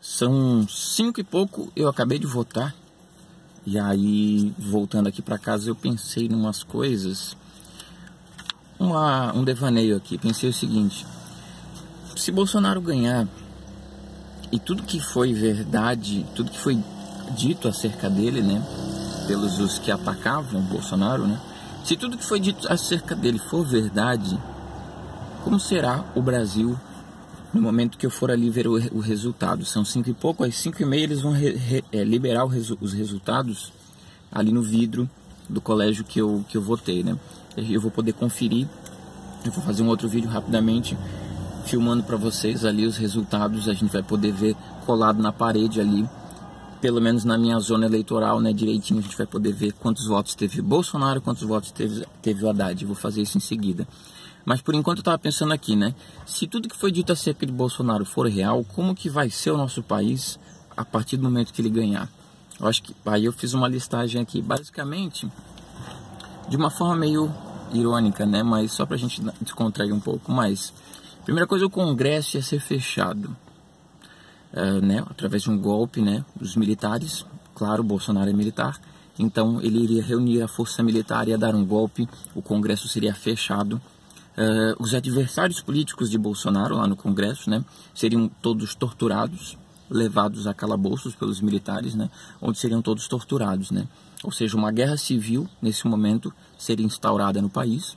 São 5 e pouco, eu acabei de votar. E aí, voltando aqui para casa, eu pensei em umas coisas. Um devaneio aqui. Pensei o seguinte: se Bolsonaro ganhar, e tudo que foi verdade, tudo que foi dito acerca dele, né, pelos os que atacavam o Bolsonaro, né, se tudo que foi dito acerca dele for verdade, como será o Brasil no momento que eu for ali ver o resultado? São 5 e pouco, às 5 e meia eles vão liberar os resultados ali no vidro do colégio que eu votei, né? Eu vou poder conferir. Eu vou fazer um outro vídeo rapidamente filmando para vocês ali os resultados. A gente vai poder ver colado na parede ali, pelo menos na minha zona eleitoral, né, direitinho. A gente vai poder ver quantos votos teve Bolsonaro, quantos votos teve o Haddad. Eu vou fazer isso em seguida. Mas por enquanto eu estava pensando aqui, né? Se tudo que foi dito acerca de Bolsonaro for real, como que vai ser o nosso país a partir do momento que ele ganhar? Eu acho que aí eu fiz uma listagem aqui, basicamente, de uma forma meio irônica, né? Mas só pra gente descontrair um pouco mais. Primeira coisa, o Congresso ia ser fechado, né? Através de um golpe, né? Dos militares. Claro, o Bolsonaro é militar. Então ele iria reunir a força militar, ia dar um golpe, o Congresso seria fechado. Os adversários políticos de Bolsonaro lá no Congresso, né, seriam todos torturados, levados a calabouços pelos militares, né, onde seriam todos torturados, né. Ou seja, uma guerra civil nesse momento seria instaurada no país.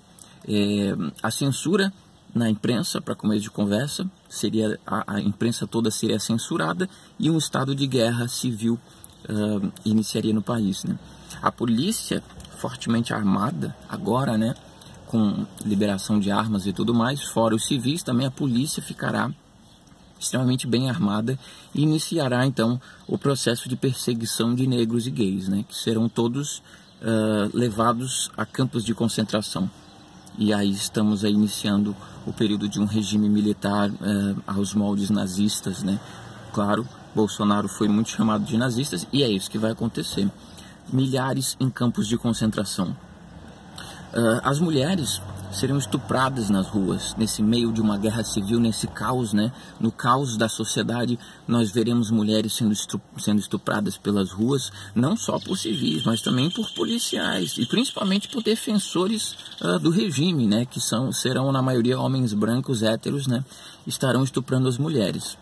A censura na imprensa, para começo de conversa, seria a imprensa toda seria censurada e um estado de guerra civil iniciaria no país, né. A polícia fortemente armada agora, né, com liberação de armas e tudo mais, fora os civis, também a polícia ficará extremamente bem armada e iniciará então o processo de perseguição de negros e gays, né, que serão todos levados a campos de concentração. E aí estamos aí iniciando o período de um regime militar aos moldes nazistas, né. Claro, Bolsonaro foi muito chamado de nazistas e é isso que vai acontecer. Milhares em campos de concentração. As mulheres seriam estupradas nas ruas, nesse meio de uma guerra civil, nesse caos, né? No caos da sociedade, nós veremos mulheres sendo estupradas pelas ruas, não só por civis, mas também por policiais e principalmente por defensores do regime, né? Que serão na maioria homens brancos, héteros, né? Estarão estuprando as mulheres.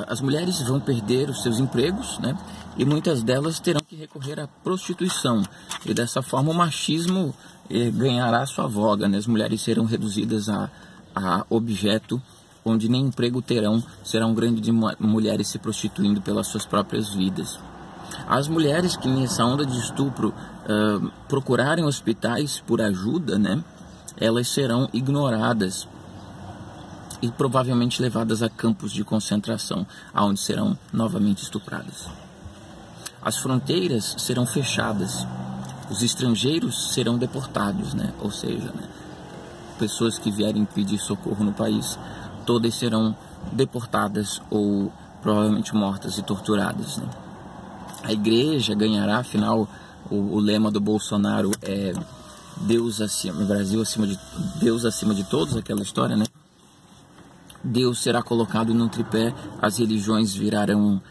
As mulheres vão perder os seus empregos, né? E muitas delas terão que recorrer à prostituição. E dessa forma o machismo ganhará sua voga, né? As mulheres serão reduzidas a objeto, onde nem emprego terão. Será um grande de mulheres se prostituindo pelas suas próprias vidas. As mulheres que nessa onda de estupro procurarem hospitais por ajuda, né? Elas serão ignoradas e provavelmente levadas a campos de concentração, onde serão novamente estupradas. As fronteiras serão fechadas, os estrangeiros serão deportados, né? Ou seja, né, pessoas que vierem pedir socorro no país, todas serão deportadas ou provavelmente mortas e torturadas, né? A igreja ganhará, afinal, o lema do Bolsonaro é Deus acima, Brasil acima de Deus acima de todos, aquela história, né? Deus será colocado num tripé, as religiões virarão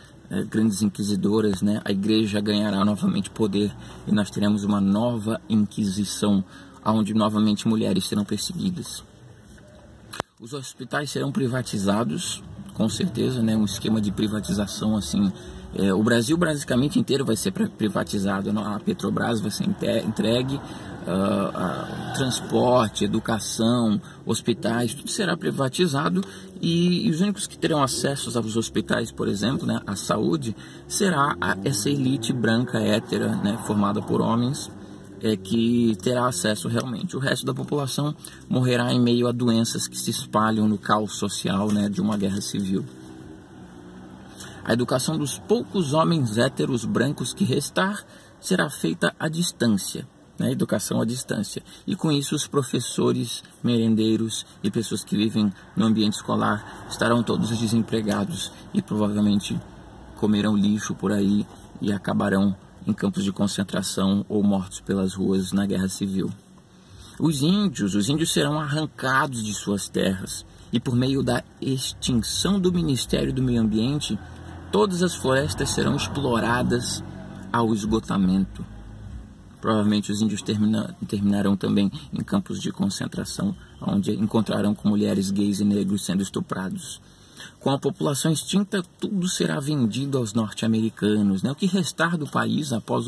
grandes inquisidoras, né? A igreja ganhará novamente poder e nós teremos uma nova inquisição, onde novamente mulheres serão perseguidas. Os hospitais serão privatizados, com certeza, né? Um esquema de privatização assim. O Brasil basicamente inteiro vai ser privatizado, né? A Petrobras vai ser entregue, transporte, educação, hospitais, tudo será privatizado e os únicos que terão acesso aos hospitais, por exemplo, né, a saúde, será essa elite branca, hétera, né, formada por homens, que terá acesso realmente. O resto da população morrerá em meio a doenças que se espalham no caos social, né, de uma guerra civil. A educação dos poucos homens héteros brancos que restar será feita à distância, né? Educação à distância. E com isso os professores, merendeiros e pessoas que vivem no ambiente escolar estarão todos desempregados e provavelmente comerão lixo por aí e acabarão em campos de concentração ou mortos pelas ruas na guerra civil. Os índios serão arrancados de suas terras e por meio da extinção do Ministério do Meio Ambiente, todas as florestas serão exploradas ao esgotamento. Provavelmente os índios terminarão também em campos de concentração, onde encontrarão com mulheres gays e negros sendo estuprados. Com a população extinta, tudo será vendido aos norte-americanos, né? O que restar do país após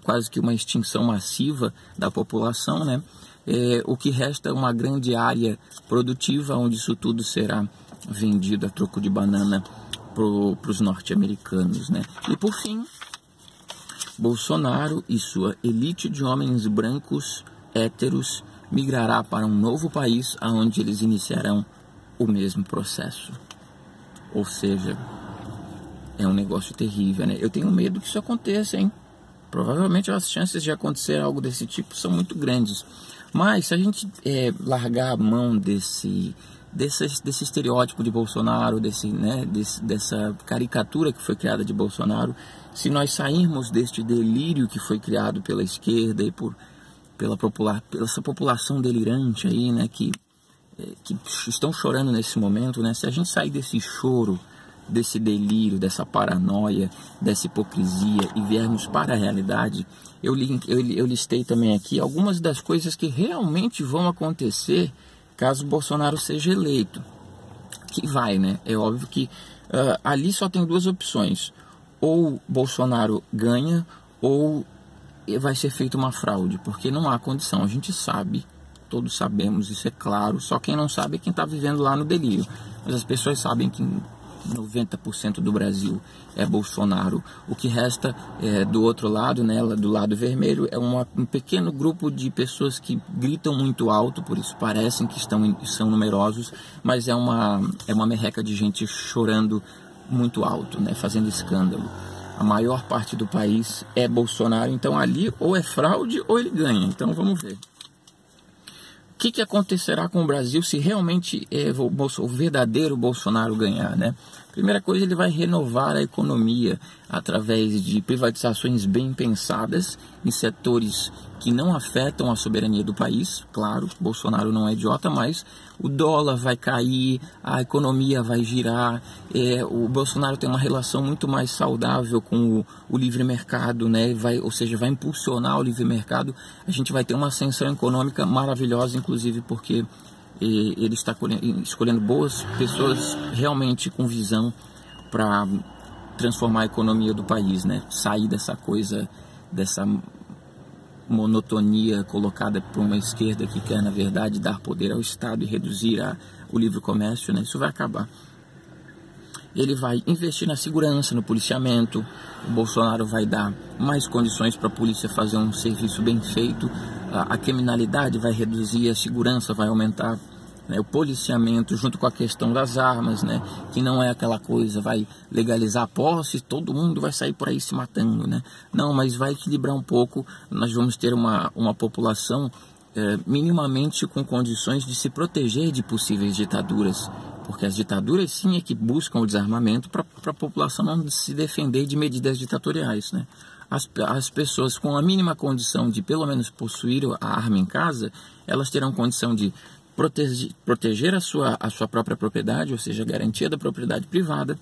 quase que uma extinção massiva da população, né? O que resta é uma grande área produtiva onde isso tudo será vendido a troco de banana para os norte-americanos, né? E por fim, Bolsonaro e sua elite de homens brancos héteros migrará para um novo país onde eles iniciarão o mesmo processo. Ou seja, é um negócio terrível, né? Eu tenho medo que isso aconteça, hein? Provavelmente as chances de acontecer algo desse tipo são muito grandes. Mas se a gente largar a mão desse estereótipo de Bolsonaro, dessa caricatura que foi criada de Bolsonaro, se nós sairmos deste delírio que foi criado pela esquerda e pela essa população delirante aí, né, que estão chorando nesse momento, né, se a gente sair desse choro, desse delírio, dessa paranoia, dessa hipocrisia e viermos para a realidade, eu listei também aqui algumas das coisas que realmente vão acontecer caso Bolsonaro seja eleito. Que vai, né? É óbvio que ali só tem duas opções. Ou Bolsonaro ganha, ou vai ser feita uma fraude, porque não há condição. A gente sabe, todos sabemos, isso é claro, só quem não sabe é quem está vivendo lá no delírio. Mas as pessoas sabem que 90% do Brasil é Bolsonaro. O que resta do outro lado, né, do lado vermelho, é um pequeno grupo de pessoas que gritam muito alto, por isso parecem que são numerosos, mas é uma merreca de gente chorando muito alto, né, fazendo escândalo. A maior parte do país é Bolsonaro, então ali ou é fraude ou ele ganha. Então vamos ver. O que acontecerá com o Brasil se realmente o verdadeiro Bolsonaro ganhar, né? Primeira coisa, ele vai renovar a economia através de privatizações bem pensadas em setores que não afetam a soberania do país. Claro, Bolsonaro não é idiota, mas o dólar vai cair, a economia vai girar. O Bolsonaro tem uma relação muito mais saudável com o livre mercado, né? Ou seja, vai impulsionar o livre mercado. A gente vai ter uma ascensão econômica maravilhosa, inclusive porque ele está escolhendo boas pessoas realmente com visão para transformar a economia do país, né? Sair dessa coisa, dessa monotonia colocada por uma esquerda que quer, na verdade, dar poder ao Estado e reduzir o livre comércio, né? Isso vai acabar. Ele vai investir na segurança, no policiamento. O Bolsonaro vai dar mais condições para a polícia fazer um serviço bem feito. A criminalidade vai reduzir, a segurança vai aumentar, né? O policiamento junto com a questão das armas, né? Que não é aquela coisa, vai legalizar a posse, todo mundo vai sair por aí se matando, né? Não, mas vai equilibrar um pouco. Nós vamos ter uma população minimamente com condições de se proteger de possíveis ditaduras, porque as ditaduras sim é que buscam o desarmamento para a população não se defender de medidas ditatoriais, né? As pessoas com a mínima condição de pelo menos possuir a arma em casa, elas terão condição de proteger a sua própria propriedade, ou seja, a garantia da propriedade privada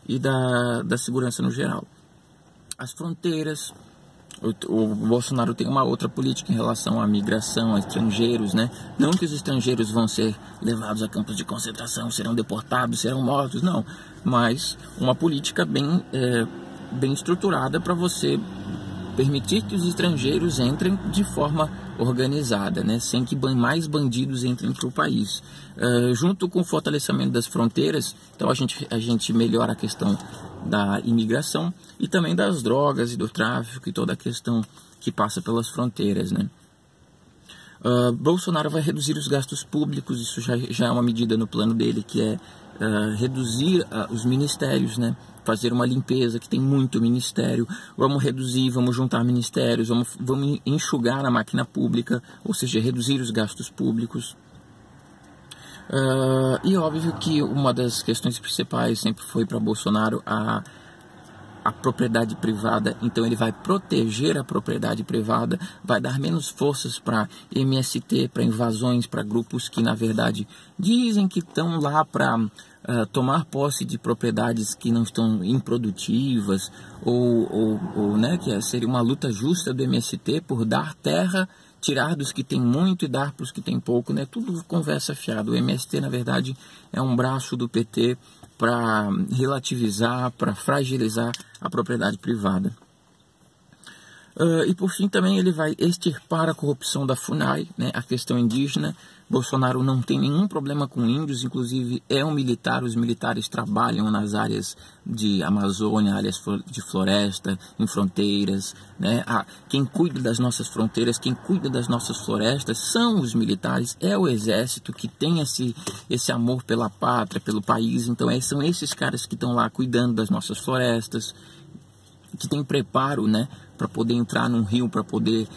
e da segurança no geral. As fronteiras, o Bolsonaro tem uma outra política em relação à migração, a estrangeiros, né? Não que os estrangeiros vão ser levados a campos de concentração, serão deportados, serão mortos, não. Mas uma política bem estruturada para você permitir que os estrangeiros entrem de forma organizada, né? Sem que mais bandidos entrem para o país. Junto com o fortalecimento das fronteiras, então a gente melhora a questão da imigração e também das drogas e do tráfico e toda a questão que passa pelas fronteiras, né? Bolsonaro vai reduzir os gastos públicos, isso já é uma medida no plano dele, que é reduzir os ministérios, né? Fazer uma limpeza, que tem muito ministério. Vamos reduzir, vamos juntar ministérios, vamos enxugar a máquina pública, ou seja, reduzir os gastos públicos. E óbvio que uma das questões principais sempre foi para Bolsonaro a propriedade privada, então ele vai proteger a propriedade privada, vai dar menos forças para MST, para invasões, para grupos que na verdade dizem que estão lá para tomar posse de propriedades que não estão improdutivas, ou né, que seria uma luta justa do MST por dar terra, tirar dos que tem muito e dar para os que tem pouco, né? Tudo conversa fiada. O MST, na verdade, é um braço do PT para relativizar, para fragilizar a propriedade privada. E por fim também ele vai extirpar a corrupção da FUNAI, né, a questão indígena. Bolsonaro não tem nenhum problema com índios, inclusive é um militar, os militares trabalham nas áreas de Amazônia, áreas de floresta, em fronteiras, né? Quem cuida das nossas fronteiras, quem cuida das nossas florestas são os militares, é o exército que tem esse amor pela pátria, pelo país, então são esses caras que estão lá cuidando das nossas florestas, que tem preparo, né, para poder entrar num rio, para poder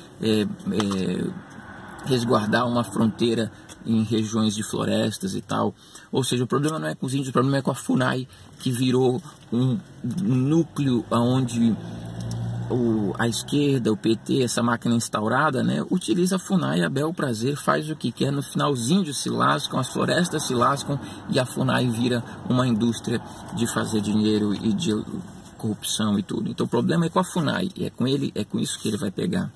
resguardar uma fronteira em regiões de florestas e tal. Ou seja, o problema não é com os índios, o problema é com a FUNAI, que virou um núcleo onde a esquerda, o PT, essa máquina instaurada, né, utiliza a FUNAI a bel prazer, faz o que quer, no final os índios se lascam, as florestas se lascam e a FUNAI vira uma indústria de fazer dinheiro e de corrupção e tudo. Então o problema é com a FUNAI, e é com isso que ele vai pegar.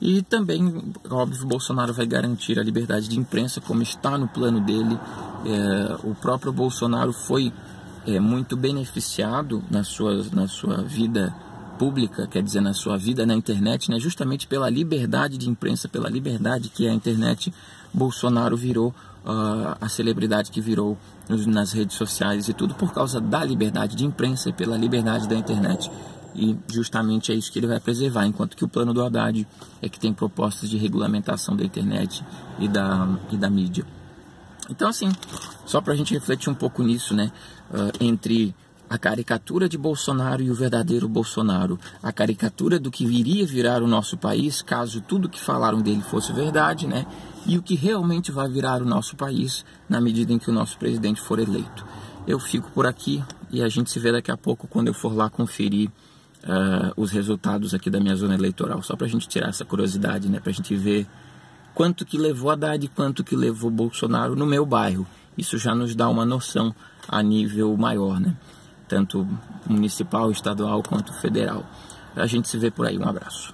E também, óbvio, o Bolsonaro vai garantir a liberdade de imprensa, como está no plano dele. O próprio Bolsonaro foi muito beneficiado na sua vida pública, quer dizer, na sua vida na internet, né, justamente pela liberdade de imprensa, pela liberdade que é a internet. Bolsonaro virou a celebridade que virou nas redes sociais e tudo por causa da liberdade de imprensa e pela liberdade da internet. E justamente é isso que ele vai preservar, enquanto que o plano do Haddad é que tem propostas de regulamentação da internet e da mídia. Então, assim, só para a gente refletir um pouco nisso, né, entre a caricatura de Bolsonaro e o verdadeiro Bolsonaro, a caricatura do que iria virar o nosso país, caso tudo que falaram dele fosse verdade, né, e o que realmente vai virar o nosso país na medida em que o nosso presidente for eleito. Eu fico por aqui e a gente se vê daqui a pouco quando eu for lá conferir os resultados aqui da minha zona eleitoral, só para a gente tirar essa curiosidade, né, para a gente ver quanto que levou Haddad e quanto que levou Bolsonaro no meu bairro. Isso já nos dá uma noção a nível maior, né, tanto municipal, estadual quanto federal. A gente se vê por aí, um abraço.